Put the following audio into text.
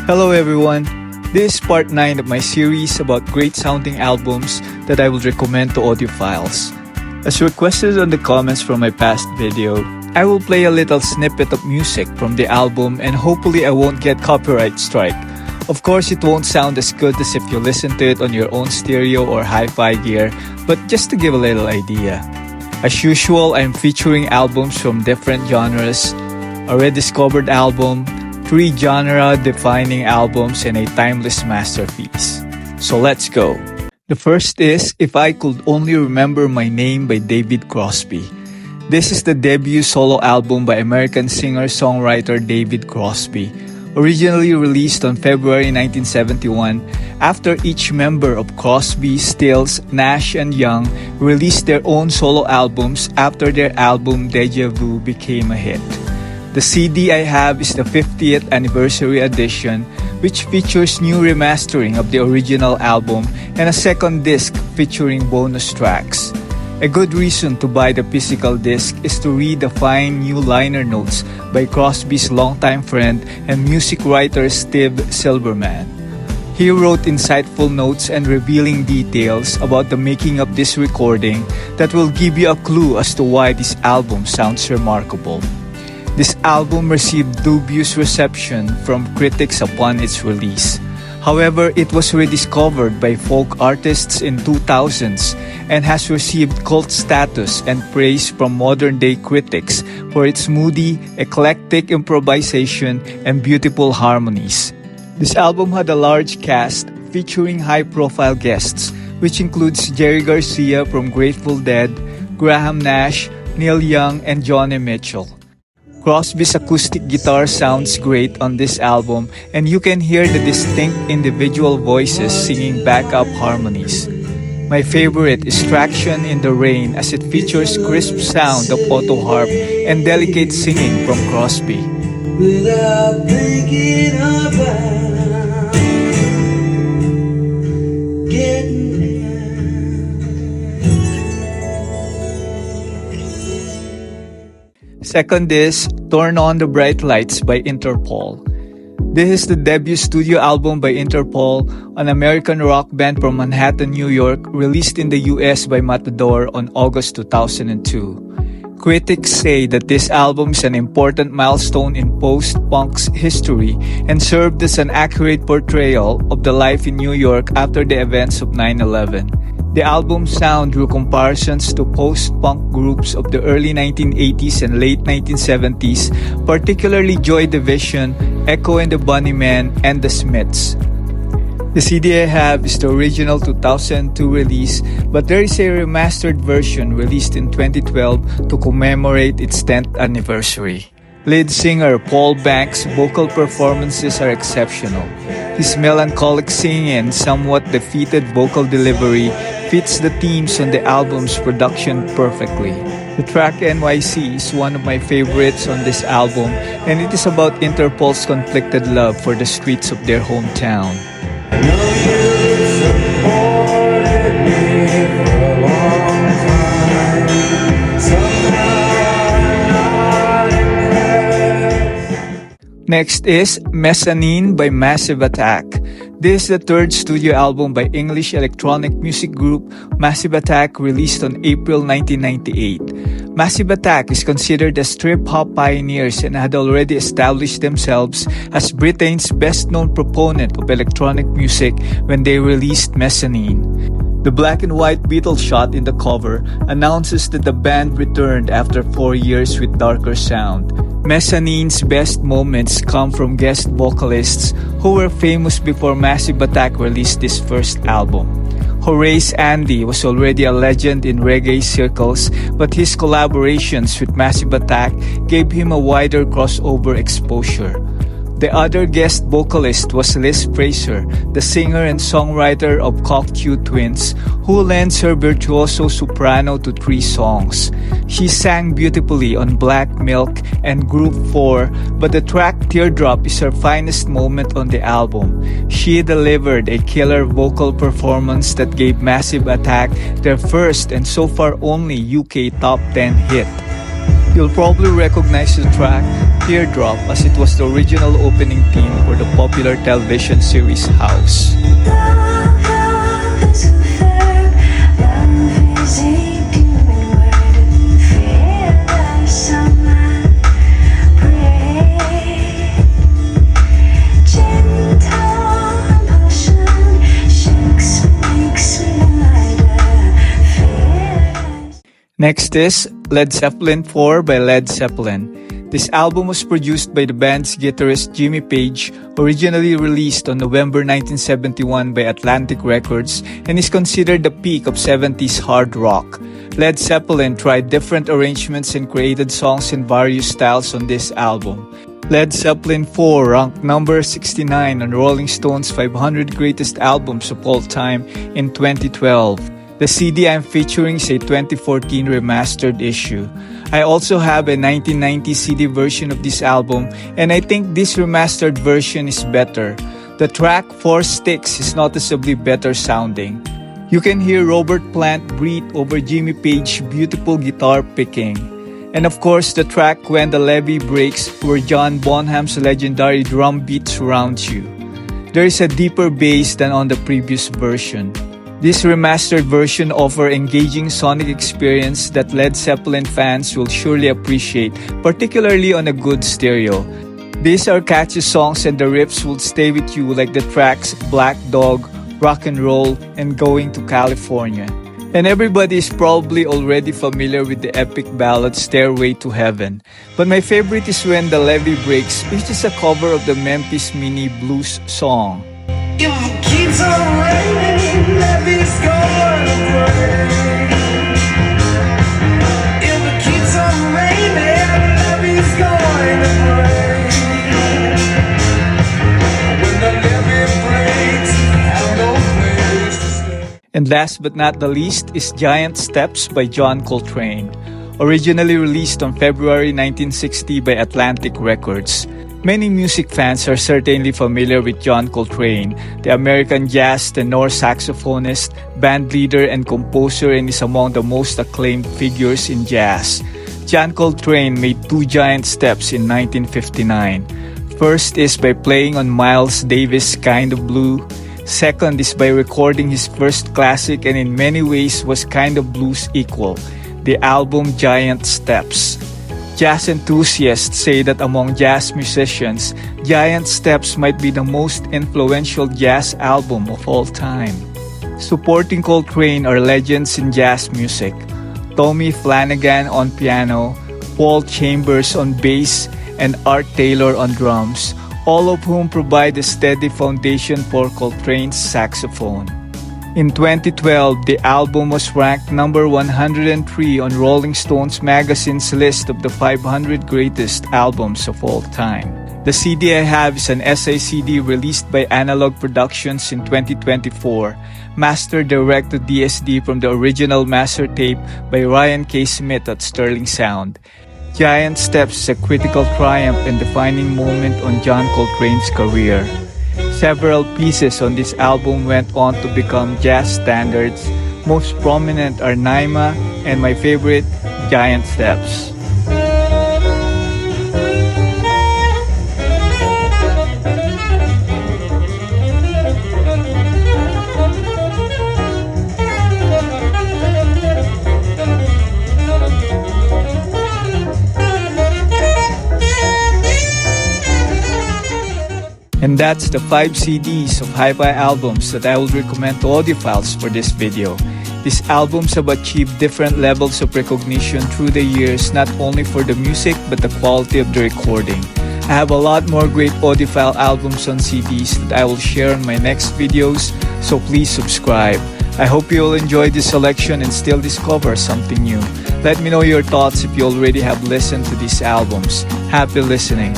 Hello everyone, this is part 9 of my series about great sounding albums that I would recommend to audiophiles. As requested on the comments from my past video, I will play a little snippet of music from the album and hopefully I won't get copyright strike. Of course, it won't sound as good as if you listen to it on your own stereo or hi-fi gear, but just to give a little idea. As usual, I'm featuring albums from different genres, a rediscovered album, 3 genre-defining albums, and a timeless masterpiece. So let's go. The first is If I Could Only Remember My Name by David Crosby. This is the debut solo album by American singer-songwriter David Crosby. Originally released on February 1971, after each member of Crosby, Stills, Nash, and Young released their own solo albums after their album Deja Vu became a hit. The CD I have is the 50th anniversary edition, which features new remastering of the original album and a second disc featuring bonus tracks. A good reason to buy the physical disc is to read the fine new liner notes by Crosby's longtime friend and music writer Steve Silverman. He wrote insightful notes and revealing details about the making of this recording that will give you a clue as to why this album sounds remarkable. This album received dubious reception from critics upon its release. However, it was rediscovered by folk artists in 2000s and has received cult status and praise from modern-day critics for its moody, eclectic improvisation and beautiful harmonies. This album had a large cast featuring high-profile guests, which includes Jerry Garcia from Grateful Dead, Graham Nash, Neil Young, and Joni Mitchell. Crosby's acoustic guitar sounds great on this album, and you can hear the distinct individual voices singing backup harmonies. My favorite is Traction in the Rain, as it features crisp sound of auto harp and delicate singing from Crosby. Without thinking about getting Second is Turn On the Bright Lights by Interpol. This is the debut studio album by Interpol, an American rock band from Manhattan, New York, released in the US by Matador on August 2002. Critics say that this album is an important milestone in post-punk's history and served as an accurate portrayal of the life in New York after the events of 9/11. The album's sound drew comparisons to post-punk groups of the early 1980s and late 1970s, particularly Joy Division, Echo and the Bunnymen, and the Smiths. The CD I have is the original 2002 release, but there is a remastered version released in 2012 to commemorate its 10th anniversary. Lead singer Paul Banks' vocal performances are exceptional. His melancholic singing and somewhat defeated vocal delivery fits the themes on the album's production perfectly. The track NYC is one of my favorites on this album, and it is about Interpol's conflicted love for the streets of their hometown. I know you supported me for a long time. Somehow I'm not impressed. Next is Mezzanine by Massive Attack. This is the 3rd studio album by English electronic music group Massive Attack, released on April 1998. Massive Attack is considered as trip-hop pioneers and had already established themselves as Britain's best-known proponent of electronic music when they released Mezzanine. The black and white Beatles shot in the cover announces that the band returned after 4 years with darker sound. Mezzanine's best moments come from guest vocalists who were famous before Massive Attack released this first album. Horace Andy was already a legend in reggae circles, but his collaborations with Massive Attack gave him a wider crossover exposure. The other guest vocalist was Liz Fraser, the singer and songwriter of Cocteau Twins, who lends her virtuoso soprano to 3 songs. She sang beautifully on Black Milk and Group 4, but the track Teardrop is her finest moment on the album. She delivered a killer vocal performance that gave Massive Attack their first and so far only UK top 10 hit. You'll probably recognize the track Teardrop as it was the original opening theme for the popular television series House. Love is a verb, love is a doing word, fear of someone, pray. Gentle compulsion shakes me, makes me lighter, fear. Next is Led Zeppelin 4 by Led Zeppelin. This album was produced by the band's guitarist Jimmy Page, originally released on November 1971 by Atlantic Records, and is considered the peak of 70s hard rock. Led Zeppelin tried different arrangements and created songs in various styles on this album. Led Zeppelin 4 ranked number 69 on Rolling Stone's 500 Greatest Albums of All Time in 2012. The CD I'm featuring is a 2014 remastered issue. I also have a 1990 CD version of this album, and I think this remastered version is better. The track 4 Sticks is noticeably better sounding. You can hear Robert Plant breathe over Jimmy Page's beautiful guitar picking. And of course, the track When the Levee Breaks, where John Bonham's legendary drum beat surrounds you. There is a deeper bass than on the previous version. This remastered version offers engaging sonic experience that Led Zeppelin fans will surely appreciate, particularly on a good stereo. These are catchy songs and the riffs will stay with you like the tracks Black Dog, Rock and Roll, and Going to California. And everybody is probably already familiar with the epic ballad Stairway to Heaven. But my favorite is When the Levee Breaks, which is a cover of the Memphis Mini Blues song. If it keeps on raining, levee's gonna break. If it keeps on raining, levee's gonna break. When the levee breaks, have no place to stay. And last but not the least is Giant Steps by John Coltrane. Originally released on February 1960 by Atlantic Records. Many music fans are certainly familiar with John Coltrane, the American jazz tenor saxophonist, band leader, and composer, and is among the most acclaimed figures in jazz. John Coltrane made 2 giant steps in 1959. First is by playing on Miles Davis' Kind of Blue. Second is by recording his first classic and in many ways was Kind of Blue's equal, the album Giant Steps. Jazz enthusiasts say that among jazz musicians, Giant Steps might be the most influential jazz album of all time. Supporting Coltrane are legends in jazz music: Tommy Flanagan on piano, Paul Chambers on bass, and Art Taylor on drums, all of whom provide a steady foundation for Coltrane's saxophone. In 2012, the album was ranked number 103 on Rolling Stone's magazine's list of the 500 greatest albums of all time. The CD I have is an SICD released by Analog Productions in 2024, mastered direct to DSD from the original master tape by Ryan K. Smith at Sterling Sound. Giant Steps is a critical triumph and defining moment on John Coltrane's career. Several pieces on this album went on to become jazz standards. Most prominent are Naima and my favorite, Giant Steps. And that's the 5 CDs of hi-fi albums that I would recommend to audiophiles for this video. These albums have achieved different levels of recognition through the years, not only for the music but the quality of the recording. I have a lot more great audiophile albums on CDs that I will share in my next videos, so please subscribe. I hope you will enjoy this selection and still discover something new. Let me know your thoughts if you already have listened to these albums. Happy listening.